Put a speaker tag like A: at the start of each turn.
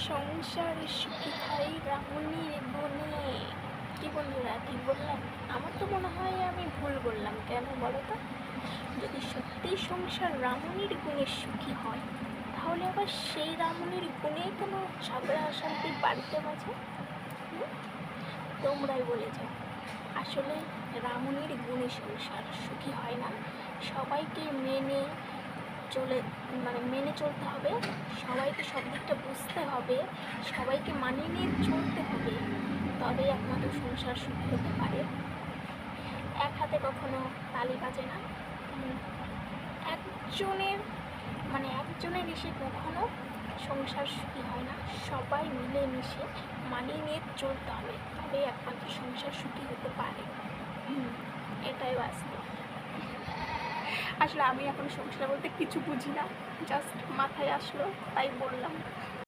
A: সংসার সুখী হয় রামুনির গুণে। কি বন্ধুরা, ঠিক বললাম? আমার তো মনে হয় আমি ভুল বললাম। কেন বলো তো? যদি সত্যি সংসার রামুনির গুণে সুখী হয়, তাহলে আবার সেই রামুনির গুণে কেন ঝগড়া অশান্তি বাড়িতে বাজে? তোমরাই বলে যাও। আসলে রামুনির গুণে সংসার সুখী হয় না। সবাইকে মেনে চলতে হবে, সবাইকে সব দিকটা বুঝতে হবে, সবাইকে মানিয়ে নিয়ে চলতে হবে, তবেই একমাত্র সংসার সুখী হতে পারে। এক হাতে কখনো তালি বাজে না। একজনের এসে কখনো সংসার সুখী হয় না। সবাই মিলেমিশে মানিয়ে নিয়ে চলতে হবে, তবেই একমাত্র সংসার সুখী হতে পারে। এটাই বাস্তব। আসলে আমি এখন সংসার বলতে কিছু বুঝি না, জাস্ট মাথায় আসলো তাই বললাম।